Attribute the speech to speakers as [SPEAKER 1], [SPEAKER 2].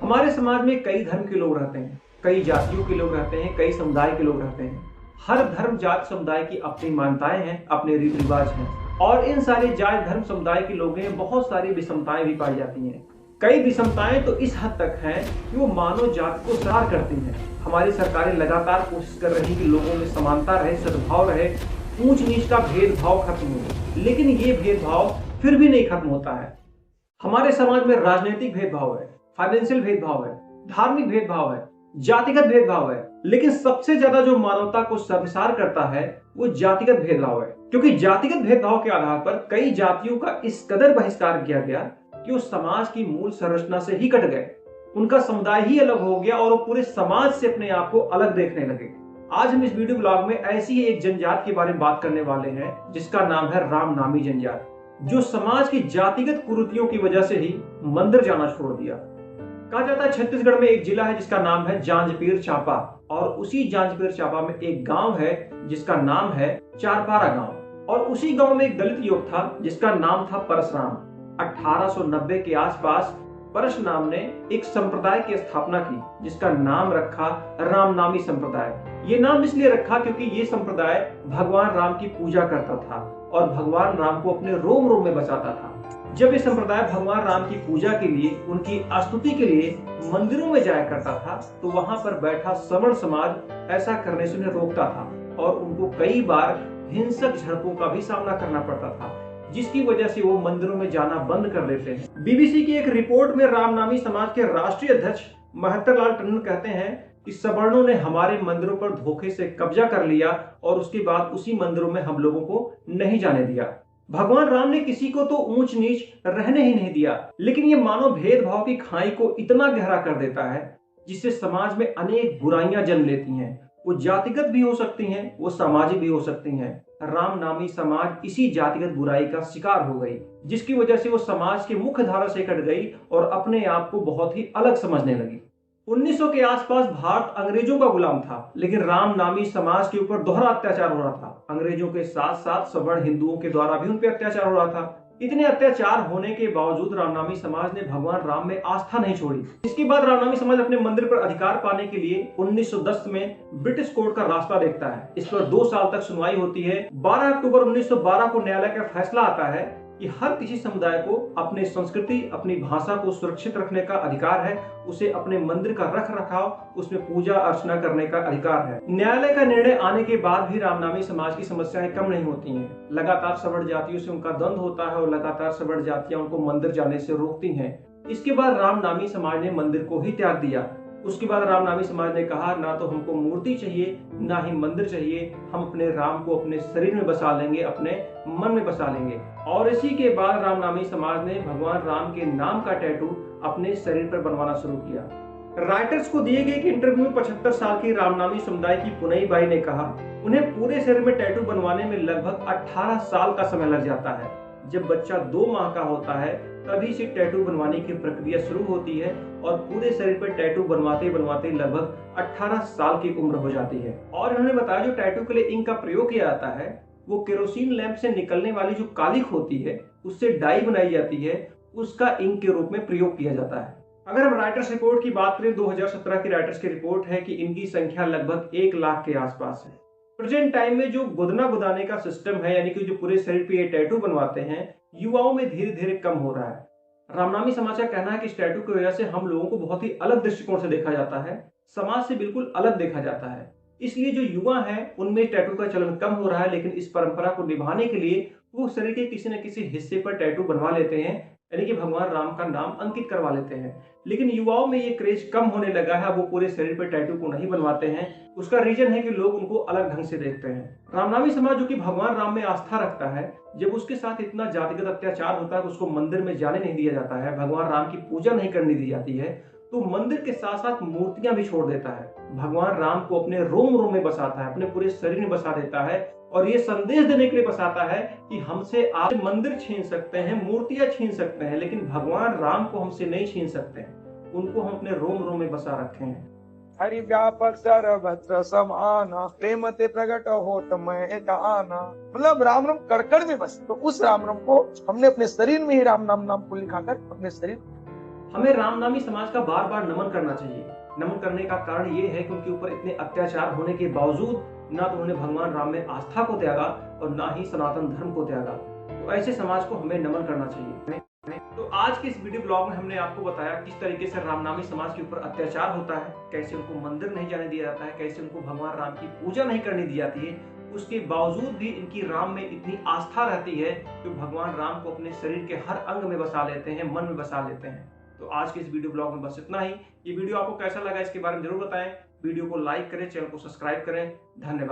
[SPEAKER 1] हमारे समाज में कई धर्म के लोग रहते हैं, कई जातियों के लोग रहते हैं, कई समुदाय के लोग रहते हैं। हर धर्म जाति समुदाय की अपनी मान्यताएं हैं, अपने रीति रिवाज हैं और इन सारे जाति धर्म समुदाय के लोगों में बहुत सारी विषमताएं भी पाई जाती हैं। कई विषमताएं तो इस हद तक हैं कि वो मानव जाति को सार करती हैं। हमारी सरकारें लगातार कोशिश कर रही कि लोगों में समानता रहे, सद्भाव रहे, ऊंच नीच का भेदभाव खत्म हो, लेकिन ये भेदभाव फिर भी नहीं खत्म होता है। हमारे समाज में राजनीतिक भेदभाव है, फाइनेंशियल भेदभाव है, धार्मिक भेदभाव है, जातिगत भेदभाव है, लेकिन सबसे ज्यादा जो मानवता को शर्मसार करता है वो जातिगत भेदभाव है। क्योंकि जातिगत भेदभाव के आधार पर कई जातियों का इस कदर बहिष्कार किया गया कि वो समाज की मूल संरचना से ही कट गए। उनका समुदाय ही अलग हो गया और वो पूरे समाज से अपने आप को अलग देखने लगे। आज हम इस वीडियो ब्लॉग में ऐसी ही एक जनजाति के बारे में बात करने वाले हैं जिसका नाम है रामनामी जनजाति, जो समाज की जातिगत कुरीतियों की वजह से ही मंदिर जाना छोड़ दिया। कहा जाता है छत्तीसगढ़ में एक जिला है जिसका नाम है जांजगीर चांपा और उसी जांजगीर चांपा में एक गांव है जिसका नाम है चारपारा गांव और उसी गांव में एक दलित युवक था जिसका नाम था परशुराम। 1890 के आसपास परशुराम ने एक संप्रदाय की स्थापना की जिसका नाम रखा रामनामी संप्रदाय। ये नाम इसलिए रखा क्योंकि ये संप्रदाय भगवान राम की पूजा करता था और भगवान राम को अपने रोम रोम में बसाता था। जब ये संप्रदाय भगवान राम की पूजा के लिए, उनकी स्तुति के लिए मंदिरों में जाया करता था तो वहां पर बैठा सवर्ण समाज ऐसा करने से उन्हें रोकता था और उनको कई बार हिंसक झड़पों का भी सामना करना पड़ता था, जिसकी वजह से वो मंदिरों में जाना बंद कर देते हैं। बीबीसी की एक रिपोर्ट में रामनामी समाज के राष्ट्रीय अध्यक्ष महत्तर लाल टंडन कहते हैं कि सवर्णों ने हमारे मंदिरों पर धोखे से कब्जा कर लिया और उसके बाद उसी मंदिरों में हम लोगों को नहीं जाने दिया। भगवान राम ने किसी को तो ऊंच नीच रहने ही नहीं दिया, लेकिन ये मानव भेदभाव की खाई को इतना गहरा कर देता है जिससे समाज में अनेक बुराइयां जन्म लेती हैं। वो जातिगत भी हो सकती हैं, वो सामाजिक भी हो सकती हैं। रामनामी समाज इसी जातिगत बुराई का शिकार हो गई, जिसकी वजह से वो समाज के मुख्य धारा से कट गई और अपने आप को बहुत ही अलग समझने लगी। 1900 के आसपास भारत अंग्रेजों का गुलाम था, लेकिन रामनामी समाज के ऊपर दोहरा अत्याचार हो रहा था। अंग्रेजों के साथ साथ सवर्ण हिंदुओं के द्वारा भी उन पर अत्याचार हो रहा था। इतने अत्याचार होने के बावजूद रामनामी समाज ने भगवान राम में आस्था नहीं छोड़ी। इसके बाद रामनामी समाज अपने मंदिर पर अधिकार पाने के लिए 1910 में ब्रिटिश कोर्ट का रास्ता देखता है। इस पर 2 साल तक सुनवाई होती है। 12 अक्टूबर 1912 को न्यायालय का फैसला आता है कि हर किसी समुदाय को अपनी संस्कृति, अपनी भाषा को सुरक्षित रखने का अधिकार है, उसे अपने मंदिर का रख रखाव, उसमें पूजा अर्चना करने का अधिकार है। न्यायालय का निर्णय आने के बाद भी रामनामी समाज की समस्याएं कम नहीं होती हैं। लगातार सवर्ण जातियों से उनका द्वंद्व होता है और लगातार सवर्ण जातियां उनको मंदिर जाने से रोकती हैं। इसके बाद रामनामी समाज ने मंदिर को ही त्याग दिया। उसके बाद रामनामी समाज ने कहा ना तो हमको मूर्ति चाहिए, ना ही मंदिर चाहिए, हम अपने राम को अपने शरीर में बसा लेंगे, अपने मन में बसा लेंगे। और इसी के बाद रामनामी समाज ने भगवान राम के नाम का टैटू अपने शरीर पर बनवाना शुरू किया। राइटर्स को दिए गए एक इंटरव्यू में 75 साल की रामनामी समुदाय की पुनई बाई ने कहा उन्हें पूरे शरीर में टैटू बनवाने में लगभग 18 साल का समय लग जाता है। जब बच्चा 2 माह का होता है तभी से टैटू बनवाने की प्रक्रिया शुरू होती है और पूरे शरीर पर टैटू बनवाते बनवाते लगभग 18 साल की उम्र हो जाती है। और उन्होंने बताया जो टैटू के लिए इंक का प्रयोग किया जाता है वो केरोसिन लैंप से निकलने वाली जो कालिख होती है उससे डाई बनाई जाती है, उसका इंक के रूप में प्रयोग किया जाता है। अगर हम राइटर्स रिपोर्ट की बात करें, 2017 की राइटर्स की रिपोर्ट है कि इनकी संख्या लगभग 1 लाख के आसपास है। प्रेजेंट टाइम में जो गुदना गुदाने का सिस्टम है, यानी कि जो पूरे शरीर पे ये टैटू बनवाते हैं, युवाओं में धीरे धीरे कम हो रहा है। रामनामी समाज का कहना है कि इस टैटू की वजह से हम लोगों को बहुत ही अलग दृष्टिकोण से देखा जाता है, समाज से बिल्कुल अलग देखा जाता है। इसलिए जो युवा हैं उनमें टैटू का चलन कम हो रहा है, लेकिन इस परंपरा को निभाने के लिए वो शरीर के किसी न किसी हिस्से पर टैटू बनवा लेते हैं, यानी कि भगवान राम का नाम अंकित करवा लेते हैं। लेकिन युवाओं में ये क्रेज कम होने लगा है, वो पूरे शरीर पर टैटू को नहीं बनवाते हैं। उसका रीजन है कि लोग उनको अलग ढंग से देखते हैं। रामनामी समाज जो कि भगवान राम में आस्था रखता है, जब उसके साथ इतना जातिगत अत्याचार होता है कि उसको मंदिर में जाने नहीं दिया जाता है, भगवान राम की पूजा नहीं करने दी जाती है, तो मंदिर के साथ साथ मूर्तियां भी छोड़ देता है। भगवान राम को अपने रोम रोम में बसाता है, अपने पूरे शरीर में बसा देता है और ये संदेश देने के लिए बसाता है कि हमसे आप मंदिर छीन सकते हैं, मूर्तियां छीन सकते हैं, लेकिन भगवान राम को हमसे नहीं छीन सकते। उनको हम अपने रोम रोम में बसा रखे हैं।
[SPEAKER 2] हरि व्यापक सर्वत्र समाना, प्रेम ते प्रकट होत मैं जाना। मतलब राम राम कड़कड़ में बस, तो उस राम राम को हमने अपने शरीर में ही राम नाम को लिखाकर अपने शरीर
[SPEAKER 1] हमें रामनामी समाज का बार बार नमन करना चाहिए। नमन करने का कारण ये है कि उनके ऊपर इतने अत्याचार होने के बावजूद ना तो उन्होंने भगवान राम में आस्था को त्यागा और ना ही सनातन धर्म को त्यागा। तो ऐसे समाज को हमें नमन करना चाहिए। तो आज के इस वीडियो ब्लॉग में हमने आपको बताया किस तरीके से रामनामी समाज के ऊपर अत्याचार होता है, कैसे उनको मंदिर नहीं जाने दिया जाता है, कैसे उनको भगवान राम की पूजा नहीं करने दी जाती है, उसके बावजूद भी इनकी राम में इतनी आस्था रहती है कि भगवान राम को अपने शरीर के हर अंग में बसा लेते हैं, मन में बसा लेते हैं। तो आज के इस वीडियो ब्लॉग में बस इतना ही। ये वीडियो आपको कैसा लगा इसके बारे में जरूर बताएं। वीडियो को लाइक करें, चैनल को सब्सक्राइब करें। धन्यवाद।